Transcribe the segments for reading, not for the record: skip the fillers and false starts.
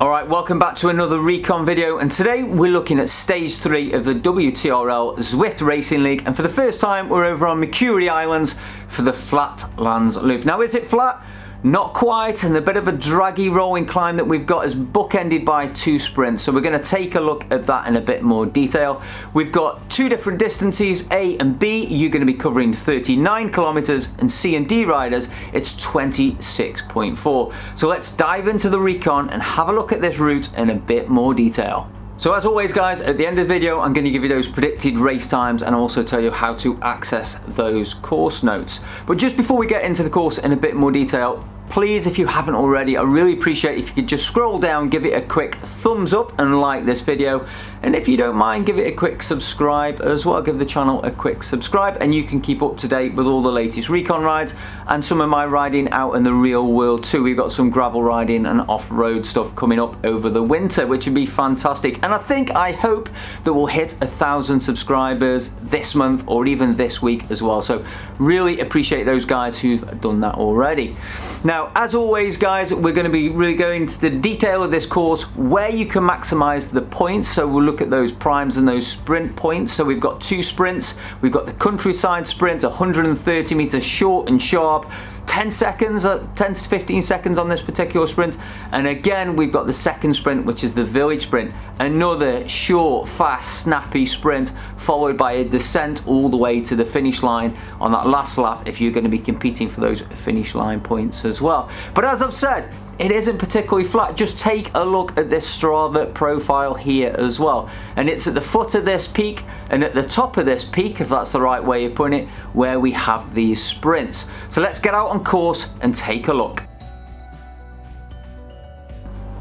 Alright, welcome back to another Recon video, and today we're looking at stage 3 of the WTRL Zwift Racing League, and for the first time we're over on Mercury Islands for the Flatlands loop. Now, is it flat? Not quite, and a bit of a draggy rolling climb that we've got is bookended by 2 sprints, so we're going to take a look at that in a bit more detail. We've got 2 different distances, A and B. You're going to be covering 39 kilometers, and C and D riders, it's 26.4. So let's dive into the Recon and have a look at this route in a bit more detail. So as always guys, at the end of the video I'm going to give you those predicted race times and also tell you how to access those course notes. But just before we get into the course in a bit more detail, please, if you haven't already, I really appreciate if you could just scroll down, give it a quick thumbs up and like this video. And if you don't mind, give it a quick subscribe as well. Give the channel a quick subscribe and you can keep up to date with all the latest Recon rides and some of my riding out in the real world too. We've got some gravel riding and off-road stuff coming up over the winter, which would be fantastic. And I hope that we'll hit 1,000 subscribers this month or even this week as well. So really appreciate those guys who've done that already. Now, as always guys, we're going to be really going into the detail of this course, where you can maximize the points. So we'll look at those primes and those sprint points. So we've got 2 sprints. We've got the countryside sprint, 130 meters short and sharp, 10 seconds, 10 to 15 seconds on this particular sprint. And again, we've got the second sprint, which is the village sprint. Another short, fast, snappy sprint, followed by a descent all the way to the finish line on that last lap if you're going to be competing for those finish line points as well. But as I've said, it isn't particularly flat. Just take a look at this Strava profile here as well. And it's at the foot of this peak and at the top of this peak, if that's the right way of putting it, where we have these sprints. So let's get out on course and take a look.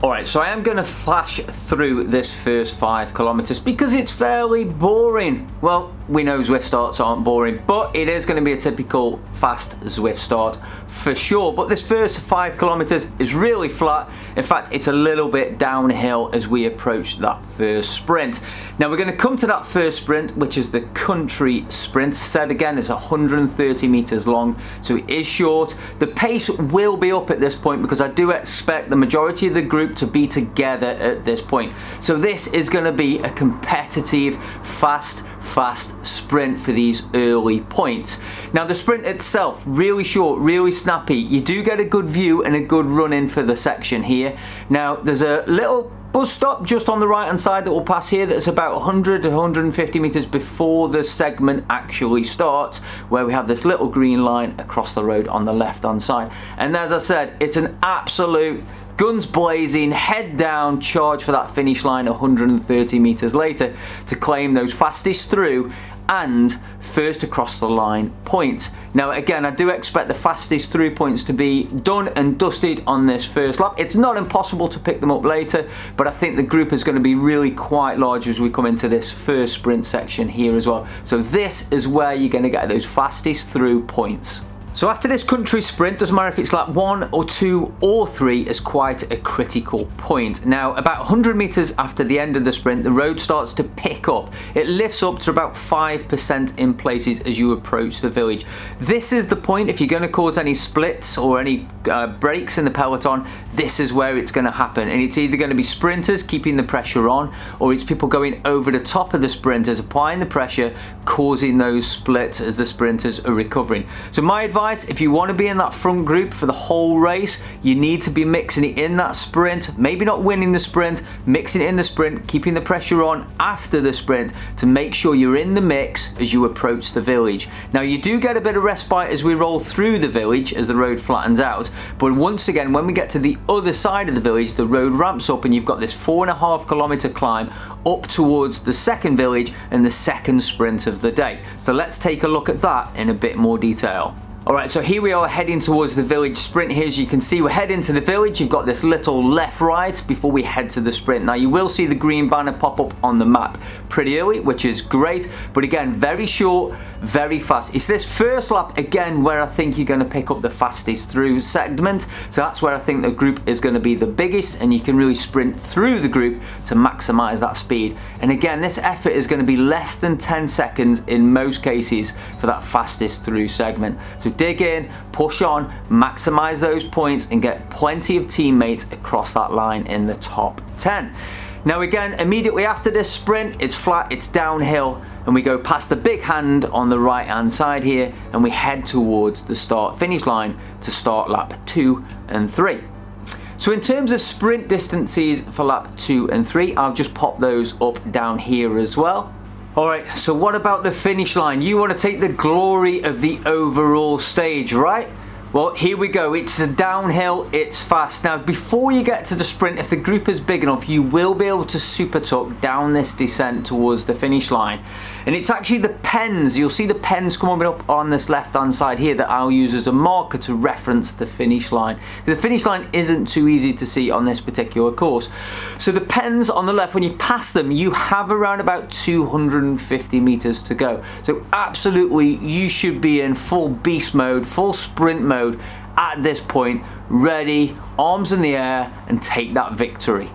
Alright, so I am going to flash through this first 5 kilometers because it's fairly boring. Well, we know Zwift starts aren't boring, but it is going to be a typical fast Zwift start for sure. But this first 5 kilometers is really flat. In fact, it's a little bit downhill as we approach that first sprint. Now we're going to come to that first sprint, which is the country sprint. Said again, it's 130 meters long, so it is short. The pace will be up at this point because I do expect the majority of the group to be together at this point. So this is going to be a competitive, fast sprint for these early points. Now the sprint itself, really short, really snappy. You do get a good view and a good run in for the section here. Now there's a little bus stop just on the right hand side that will pass here that's about 100 to 150 meters before the segment actually starts, where we have this little green line across the road on the left hand side. And as I said, it's an absolute guns blazing, head down charge for that finish line 130 meters later to claim those fastest through and first across the line points. Now again, I do expect the fastest through points to be done and dusted on this first lap. It's not impossible to pick them up later, but I think the group is going to be really quite large as we come into this first sprint section here as well. So this is where you're going to get those fastest through points. So after this country sprint, doesn't matter if it's lap 1 or 2 or 3, is quite a critical point. Now about 100 meters after the end of the sprint, the road starts to pick up. It lifts up to about 5% in places as you approach the village. This is the point, if you're going to cause any splits or any breaks in the peloton, this is where it's going to happen. And it's either going to be sprinters keeping the pressure on, or it's people going over the top of the sprinters, applying the pressure, causing those splits as the sprinters are recovering. So my advice, if you want to be in that front group for the whole race, you need to be mixing it in that sprint, maybe not winning the sprint, mixing it in the sprint, keeping the pressure on after the sprint to make sure you're in the mix as you approach the village. Now you do get a bit of respite as we roll through the village as the road flattens out, but once again when we get to the other side of the village, the road ramps up and you've got this 4.5 kilometer climb up towards the second village and the second sprint of the day. So let's take a look at that in a bit more detail. Alright, so here we are heading towards the village sprint here. As you can see, we're heading to the village. You've got this little left right before we head to the sprint. Now you will see the green banner pop up on the map pretty early, which is great, but again, very short, very fast. It's this first lap again where I think you're going to pick up the fastest through segment. So that's where I think the group is going to be the biggest, and you can really sprint through the group to maximize that speed. And again, this effort is going to be less than 10 seconds in most cases for that fastest through segment. So dig in, push on, maximize those points, and get plenty of teammates across that line in the top 10. Now again, immediately after this sprint, it's flat, it's downhill, and we go past the big hand on the right hand side here, and we head towards the start finish line to start lap 2 and 3. So in terms of sprint distances for lap 2 and 3, I'll just pop those up down here as well. Alright, so what about the finish line? You want to take the glory of the overall stage, right? Well, here we go. It's a downhill, it's fast. Now, before you get to the sprint, if the group is big enough, you will be able to super tuck down this descent towards the finish line. And it's actually the pens. You'll see the pens coming up on this left-hand side here that I'll use as a marker to reference the finish line. The finish line isn't too easy to see on this particular course. So the pens on the left, when you pass them, you have around about 250 meters to go. So absolutely, you should be in full beast mode, full sprint mode at this point, ready, arms in the air, and take that victory.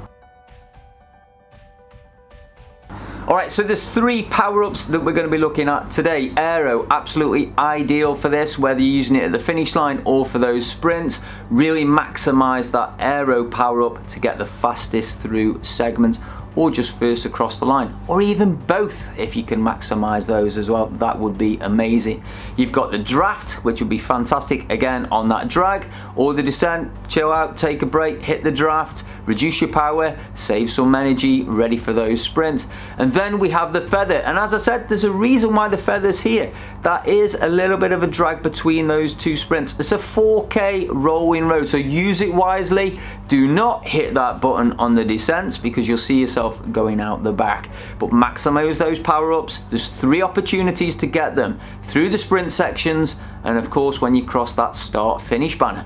Alright, so there's 3 power-ups that we're going to be looking at today. Aero, absolutely ideal for this, whether you're using it at the finish line or for those sprints. Really maximize that aero power-up to get the fastest through segments, or just first across the line, or even both if you can maximize those as well. That would be amazing. You've got the draft, which would be fantastic again on that drag, or the descent, chill out, take a break, hit the draft, reduce your power, save some energy, ready for those sprints. And then we have the feather, and as I said, there's a reason why the feather's here. That is a little bit of a drag between those 2 sprints. It's a 4K rolling road, so use it wisely. Do not hit that button on the descents because you'll see yourself going out the back. But maximize those power-ups. There's 3 opportunities to get them through the sprint sections, and of course when you cross that start-finish banner.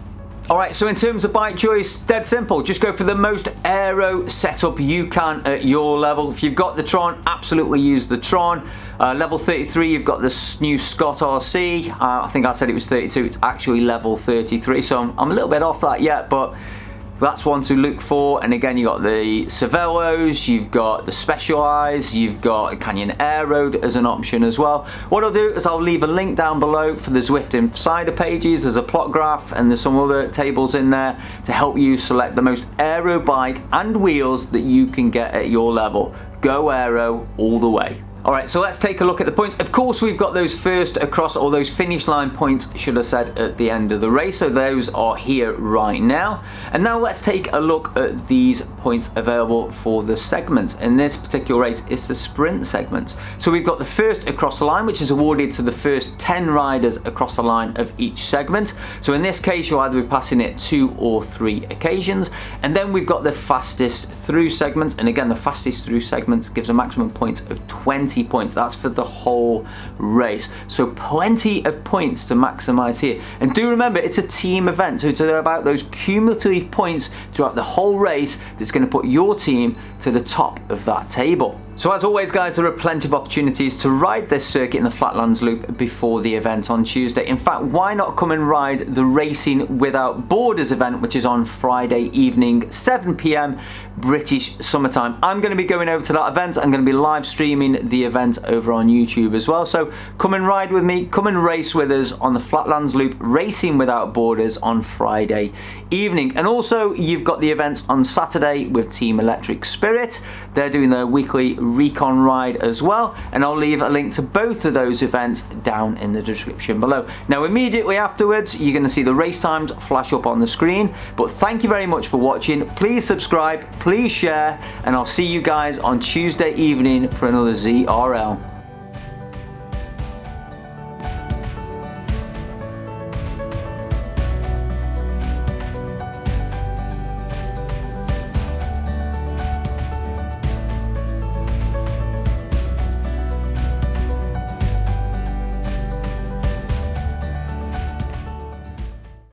Alright, so in terms of bike choice, dead simple. Just go for the most aero setup you can at your level. If you've got the Tron, absolutely use the Tron. Level 33, you've got the new Scott RC. I think I said it was 32. It's actually level 33, so I'm a little bit off that yet, but that's one to look for. And again, you've got the Cervelos, you've got the Specialized, you've got Canyon Air Road as an option as well. What I'll do is I'll leave a link down below for the Zwift Insider pages. There's a plot graph and there's some other tables in there to help you select the most aero bike and wheels that you can get at your level. Go aero all the way. Alright, so let's take a look at the points. Of course, we've got those first across, or those finish line points, should I said, at the end of the race. So those are here right now. And now let's take a look at these points available for the segments. In this particular race, it's the sprint segments. So we've got the first across the line, which is awarded to the first 10 riders across the line of each segment. So in this case, you'll either be passing it 2 or 3 occasions. And then we've got the fastest through segments. And again, the fastest through segments gives a maximum points of 20 points. That's for the whole race. So plenty of points to maximize here. And do remember, it's a team event. So it's about those cumulative points throughout the whole race that's going to put your team to the top of that table. So as always, guys, there are plenty of opportunities to ride this circuit in the Flatlands Loop before the event on Tuesday. In fact, why not come and ride the Racing Without Borders event, which is on Friday evening, 7 p.m. British summertime. I'm going to be going over to that event. I'm going to be live streaming the event over on YouTube as well. So come and ride with me, come and race with us on the Flatlands Loop Racing Without Borders on Friday evening. And also, you've got the events on Saturday with Team Electric Spirit. They're doing their weekly Recon ride as well, and I'll leave a link to both of those events down in the description below. Now, immediately afterwards, you're going to see the race times flash up on the screen. But thank you very much for watching. Please subscribe, please share, and I'll see you guys on Tuesday evening for another ZRL.